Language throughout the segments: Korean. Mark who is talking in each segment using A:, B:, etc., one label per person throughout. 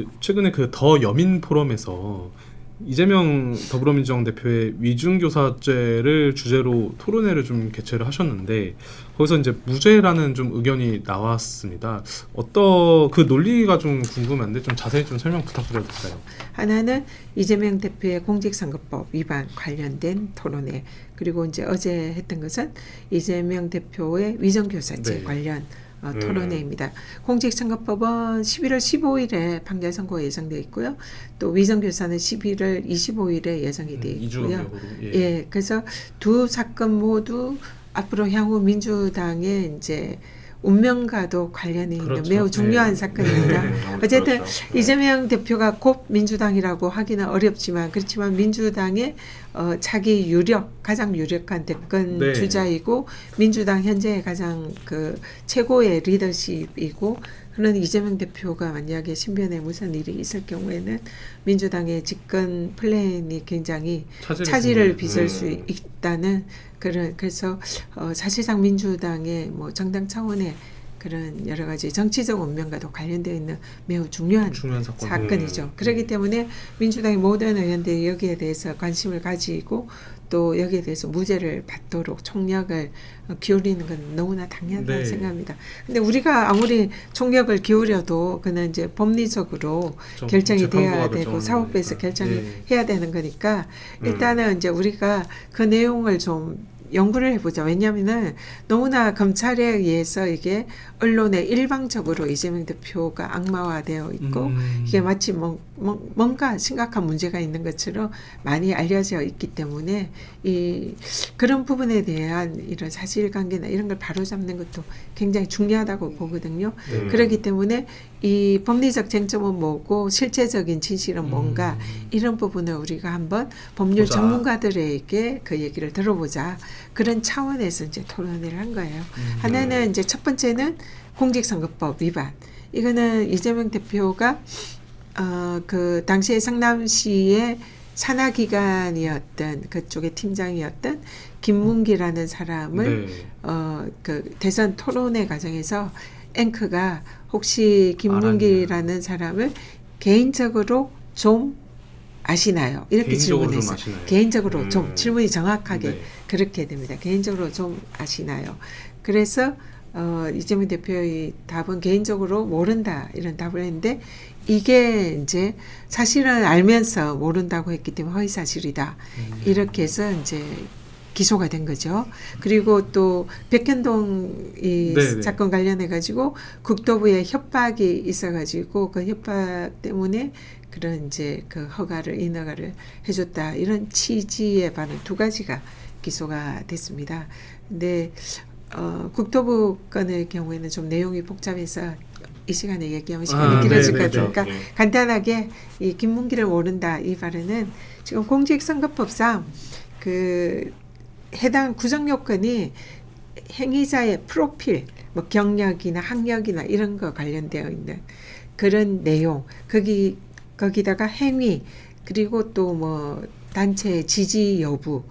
A: 그 최근에 그 더 여민 포럼에서 이재명 더불어민주당 대표의 위중교사죄를 주제로 토론회를 좀 개최를 하셨는데 거기서 이제 무죄라는 좀 의견이 나왔습니다. 그 논리가 좀 궁금한데 좀 자세히 좀 설명 부탁드려도 될까요?
B: 하나는 이재명 대표의 공직선거법 위반 관련된 토론회, 그리고 이제 어제 했던 것은 이재명 대표의 위정교사죄
A: 네.
B: 관련 토론회입니다. 공직선거법은 11월 15일에 판결 선고가 예정되어 있고요. 또 위정교사는 11월 25일에 예정이 되어 있고요. 예, 그래서 두 사건 모두 앞으로 향후 민주당의 이제 운명과도 관련이 있는
A: 그렇죠.
B: 매우 중요한
A: 네.
B: 사건입니다.
C: 네.
B: 어쨌든
C: 그렇죠.
B: 이재명 대표가 곧 민주당이라고 하기는 어렵지만, 그렇지만 민주당의 차기 가장 유력한 대권
A: 네.
B: 주자이고 민주당 현재 가장 그 최고의 리더십이고, 그런 이재명 대표가 만약에 신변에 무슨 일이 있을 경우에는 민주당의 집권 플랜이 굉장히 차질을 빚을 수 있다는 그래서 사실상 민주당의 뭐 정당 차원의 그런 여러 가지 정치적 운명과도 관련되어 있는 매우 중요한 사건이죠. 그렇기 때문에 민주당의 모든 의원들이 여기에 대해서 관심을 가지고 또 여기에 대해서 무죄를 받도록 총력을 기울이는 건 너무나 당연하다고 생각합니다. 근데 우리가 아무리 총력을 기울여도 그는 이제 법리적으로 결정이 돼야 되고 사법부에서 결정을 해야 되는 거니까 일단은 이제 우리가 그 내용을 좀 연구를 해보자. 왜냐하면은 너무나 검찰에 의해서 이게 언론에 일방적으로 이재명 대표가 악마화되어 있고 이게 마치 뭔가 심각한 문제가 있는 것처럼 많이 알려져 있기 때문에 그런 부분에 대한 이런 사실관계나 이런 걸 바로잡는 것도 굉장히 중요하다고 보거든요. 그렇기 때문에 이 법리적 쟁점은 뭐고 실제적인 진실은 뭔가 이런 부분을 우리가 한번 법률 전문가들에게 그 얘기를 들어보자. 그런 차원에서 이제 토론을 한 거예요. 하나는 이제 첫 번째는 공직선거법 위반. 이거는 이재명 대표가 그 당시에 성남시의 산하기관이었던 그쪽의 팀장이었던 김문기라는 사람을 그 대선 토론회 과정에서 앵커가 혹시 김문기라는 사람을 개인적으로 좀 아시나요? 이렇게 질문했어요. 개인적으로 좀 질문이 정확하게 그렇게 됩니다. 개인적으로 좀 아시나요? 그래서 이재명 대표의 답은 개인적으로 모른다 이런 답을 했는데 이게 이제 사실은 알면서 모른다고 했기 때문에 허위사실이다. 이렇게 해서 이제 기소가 된 거죠. 그리고 또 백현동 이 사건 관련해 가지고 국토부에 협박이 있어 가지고 그 협박 때문에 그런 이제 그 인허가를 해줬다. 이런 취지에 반한 두 가지가 기소가 됐습니다. 근데 국토부 건의 경우에는 좀 내용이 복잡해서 이 시간에 얘기하면 시간이 길어질 것 같으니까 간단하게 이 김문기를 모른다 이 발언은 지금 공직선거법상 그 해당 구성 요건이 행위자의 프로필, 뭐 경력이나 학력이나 이런 거 관련되어 있는 그런 내용, 거기다가 행위, 그리고 또 뭐 단체의 지지 여부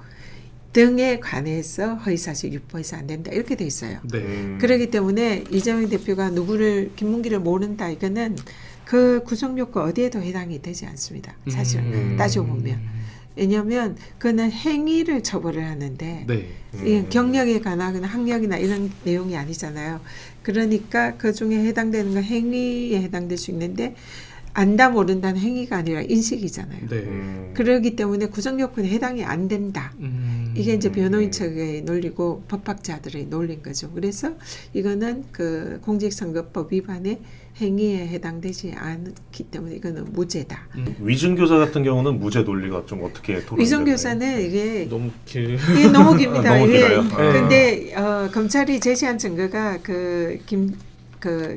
B: 등에 관해서 허위사실 유포해서 안 된다 이렇게 돼 있어요. 그렇기 때문에 이재명 대표가 김문기를 모른다 이거는 그 구성 요건 어디에도 해당이 되지 않습니다. 사실 따져 보면. 왜냐하면 그는 행위를 처벌을 하는데 경력에 관하거나 학력이나 이런 내용이 아니잖아요. 그러니까 그 중에 해당되는 건 행위에 해당될 수 있는데 안다 모른다는 행위가 아니라 인식이잖아요. 그러기 때문에 구성요건에 해당이 안 된다. 이게 이제 변호인 측의 논리고 법학자들의 논리인 거죠. 그래서 이거는 그 공직선거법 위반의 행위에 해당되지 않기 때문에 이거는 무죄다.
C: 위증교사 같은 경우는 무죄 논리가 좀 어떻게 토론이
B: 위증교사는 이게
A: 너무
B: 깁니다.
C: 너무 길어요.
B: 근데 검찰이 제시한 증거가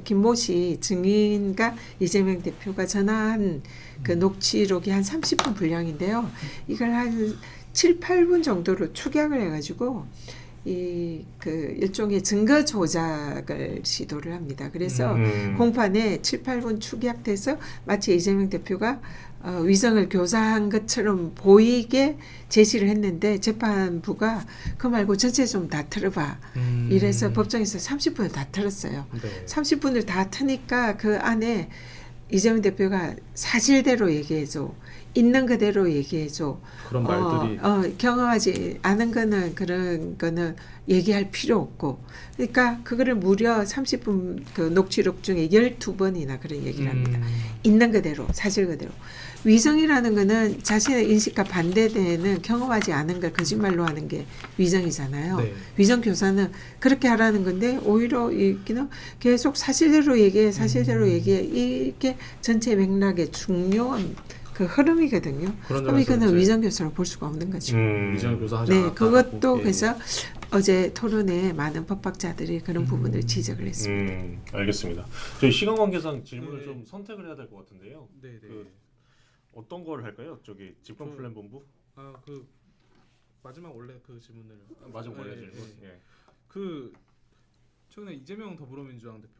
B: 김모 씨 증인과 이재명 대표가 전화한 그 녹취록이 한 30분 분량인데요. 이걸 한 7, 8분 정도로 축약을 해가지고 그 일종의 증거 조작을 시도를 합니다. 그래서 공판에 7, 8분 축약돼서 마치 이재명 대표가 위정을 교사한 것처럼 보이게 제시를 했는데 재판부가 그 말고 전체 좀 다 틀어봐. 이래서 법정에서 30분을 다 틀었어요. 30분을 다 트니까 그 안에 이재명 대표가 사실대로 얘기해줘, 있는 그대로 얘기해줘.
A: 그런 말들이
B: 경험하지 않은 거는 그런 거는 얘기할 필요 없고, 그러니까 그거를 무려 30분 그 녹취록 중에 12번이나 그런 얘기를 합니다. 있는 그대로, 사실 그대로. 위정이라는 거는 자신의 인식과 반대되는 경험하지 않은 걸 거짓말로 하는 게 위정이잖아요.
A: 네.
B: 위정 교사는 그렇게 하라는 건데 오히려 이기는 계속 사실대로 얘기해, 사실대로 얘기해, 이게 전체 맥락의 중요한 그 흐름이거든요.
A: 그런
B: 그럼 이거는
A: 점에서
B: 위정 교사로 볼 수가 없는 거죠.
A: 위정 교사 하지
B: 네,
A: 않았다라고.
B: 그것도
A: 예.
B: 그래서 어제 토론에 많은 법학자들이 그런 부분을 지적을 했습니다.
C: 알겠습니다. 저희 시간 관계상 질문을
A: 네.
C: 좀 선택을 해야 될 것 같은데요.
A: 네네.
C: 어떤 걸 할까요? 저기 집권
A: 저-
C: 플랜 본부?
A: 그 마지막 원래 그 질문을
C: 마지막 원래
A: 네,
C: 질문.
A: 네.
C: 예.
A: 그 최근에 이재명 더불어민주당 대표